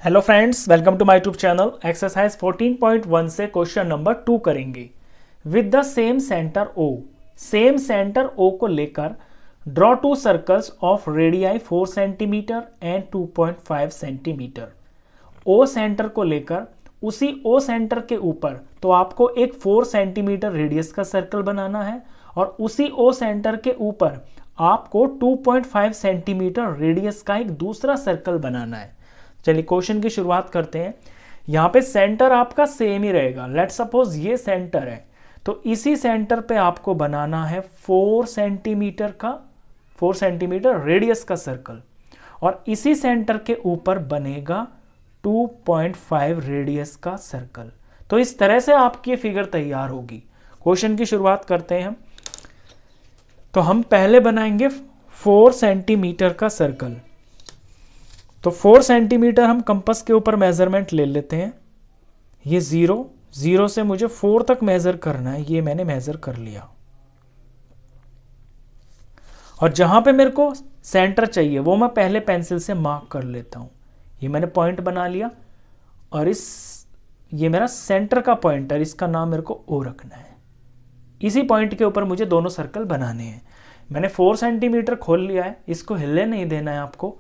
Hello friends, welcome to my YouTube channel. Exercise 14.1 से question number 2 करेंगे। With the same centre O, same centre O को लेकर draw two circles of radii 4 centimetre and 2.5 centimetre. O centre को लेकर उसी ओ centre के ऊपर तो आपको एक 4 सेंटीमीटर रेडियस का सर्कल बनाना है और उसी ओ सेंटर के ऊपर आपको 2.5 सेंटीमीटर रेडियस का एक दूसरा सर्कल बनाना है। चलिए क्वेश्चन की शुरुआत करते हैं। यहाँ पे सेंटर आपका सेम ही रहेगा। लेट सपोज ये सेंटर है, तो इसी सेंटर पे आपको बनाना है 4 सेंटीमीटर रेडियस का सर्कल और इसी सेंटर के ऊपर बनेगा 2.5 रेडियस का सर्कल। तो इस तरह से आपकी फिगर तैयार होगी। क्वेश्चन की शुरुआत करते हैं। तो हम पहले बनाएंगे 4 सेंटीमीटर का सर्कल। तो 4 सेंटीमीटर हम कंपास के ऊपर मेजरमेंट ले लेते हैं। ये 0 से मुझे 4 तक मेजर करना है, ये मैंने मेजर कर लिया। और जहां पे मेरे को सेंटर चाहिए वो मैं पहले पेंसिल से मार्क कर लेता हूं। ये मैंने पॉइंट बना लिया और ये मेरा सेंटर का पॉइंट है, इसका नाम मेरे को ओ रखना है। इसी पॉइंट के ऊपर मुझे दोनों सर्कल बनाने हैं। मैंने 4 सेंटीमीटर खोल लिया है, इसको हिलने नहीं देना है आपको।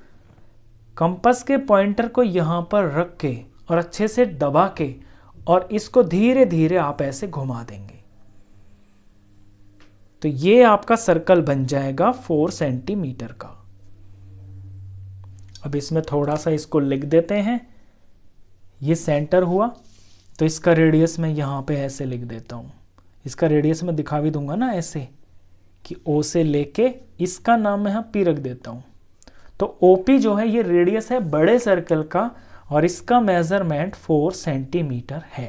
कंपास के पॉइंटर को यहां पर रख के और अच्छे से दबा के और इसको धीरे धीरे आप ऐसे घुमा देंगे तो ये आपका सर्कल बन जाएगा 4 सेंटीमीटर का। अब इसमें थोड़ा सा इसको लिख देते हैं। ये सेंटर हुआ तो इसका रेडियस मैं यहां पे ऐसे लिख देता हूं। इसका रेडियस मैं दिखा भी दूंगा ना ऐसे कि ओ से लेके इसका नाम मैं यहां पी रख देता हूं। तो OP जो है ये रेडियस है बड़े सर्कल का और इसका मेजरमेंट 4 सेंटीमीटर है।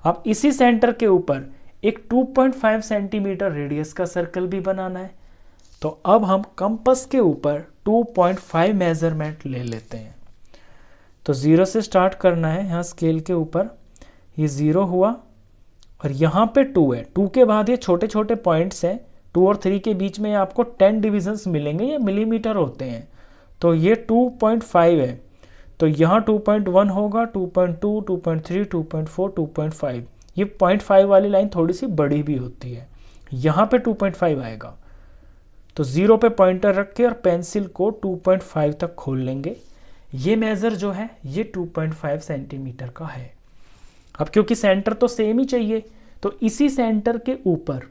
अब इसी सेंटर के ऊपर एक 2.5 सेंटीमीटर रेडियस का सर्कल भी बनाना है। तो अब हम कंपास के ऊपर 2.5 मेजरमेंट ले लेते हैं। तो 0 से स्टार्ट करना है। यहाँ स्केल के ऊपर ये 0 हुआ और यहाँ पे 2 है। 2 के बाद ये छोटे छोटे पॉइंट्स हैं। 2 और 3 के बीच में आपको 10 डिविजन्स मिलेंगे, ये मिलीमीटर होते हैं। तो ये 2.5 है, तो यहाँ 2.1 होगा, 2.2, 2.3, 2.4, 2.5। ये 0.5 वाली लाइन थोड़ी सी बड़ी भी होती है। यहाँ पे 2.5 आएगा। तो 0 पे पॉइंटर रख के और पेंसिल को 2.5 तक खोल लेंगे। ये मेजर जो है ये 2.5 सेंटीमीटर का है। अब क्योंकि सेंटर तो सेम ही चाहिए तो इसी सेंटर के ऊपर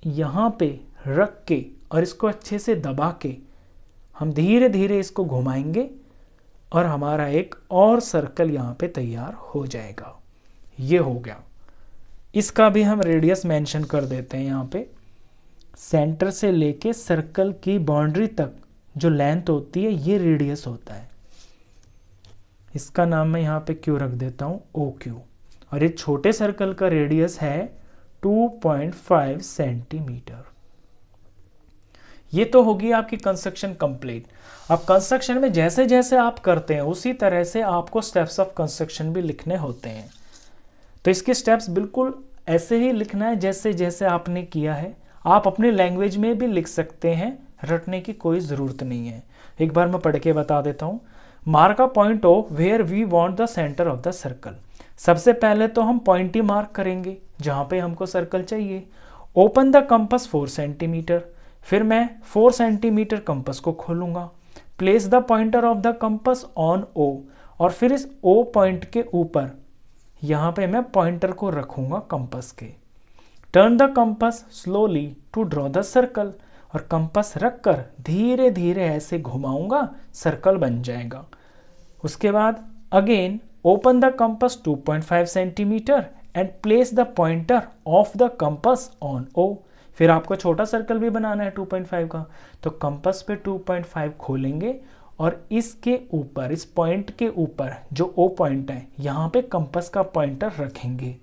यहाँ पे रख के और इसको अच्छे से दबा के हम धीरे धीरे इसको घुमाएंगे और हमारा एक और सर्कल यहाँ पे तैयार हो जाएगा। ये हो गया। इसका भी हम रेडियस मेंशन कर देते हैं। यहाँ पे सेंटर से लेके सर्कल की बाउंड्री तक जो लेंथ होती है ये रेडियस होता है। इसका नाम मैं यहाँ पे क्यू रख देता हूँ, OQ। और ये छोटे सर्कल का रेडियस है 2.5 सेंटीमीटर। ये तो होगी आपकी कंस्ट्रक्शन कंप्लीट। अब कंस्ट्रक्शन में जैसे जैसे आप करते हैं उसी तरह से आपको स्टेप्स ऑफ कंस्ट्रक्शन भी लिखने होते हैं। तो इसके स्टेप्स बिल्कुल ऐसे ही लिखना है जैसे जैसे आपने किया है। आप अपने लैंग्वेज में भी लिख सकते हैं, रटने की कोई ज़रूरत नहीं है। एक बार मैं पढ़ के बता देता हूँ। Mark a point of where we want the centre of the circle. सबसे पहले तो हम पॉइंट ही मार्क करेंगे जहाँ पे हमको सर्कल चाहिए। Open the compass 4 centimetre. फिर मैं 4 सेंटीमीटर कंपास को खोलूंगा। Place the pointer of the compass on O और फिर इस O पॉइंट के ऊपर यहाँ पे मैं पॉइंटर को रखूंगा कंपास के। Turn the compass slowly to draw the circle और कंपास रखकर धीरे धीरे ऐसे घुमाऊंगा, सर्कल बन जाएगा। उसके बाद again open the compass 2.5 centimetre and place the pointer of the compass on O। फिर आपको छोटा सर्कल भी बनाना है 2.5 का। तो कंपास पे 2.5 खोलेंगे और इसके ऊपर, इस पॉइंट के ऊपर जो O पॉइंट है यहाँ पे कंपास का पॉइंटर रखेंगे।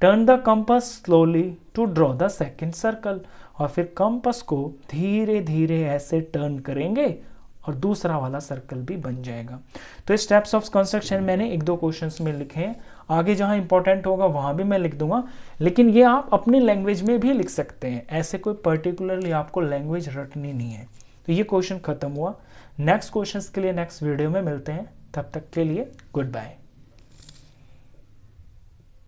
Turn the compass slowly to draw the second circle और फिर कंपास को धीरे धीरे ऐसे टर्न करेंगे और दूसरा वाला सर्कल भी बन जाएगा। तो स्टेप्स ऑफ कंस्ट्रक्शन मैंने 1-2 क्वेश्चंस में लिखे हैं। आगे जहां इंपॉर्टेंट होगा वहां भी मैं लिख दूंगा, लेकिन ये आप अपनी लैंग्वेज में भी लिख सकते हैं। ऐसे कोई पर्टिकुलरली आपको लैंग्वेज रटनी नहीं है। तो ये क्वेश्चन खत्म हुआ। नेक्स्ट क्वेश्चंस के लिए नेक्स्ट वीडियो में मिलते हैं। तब तक के लिए गुड बाय।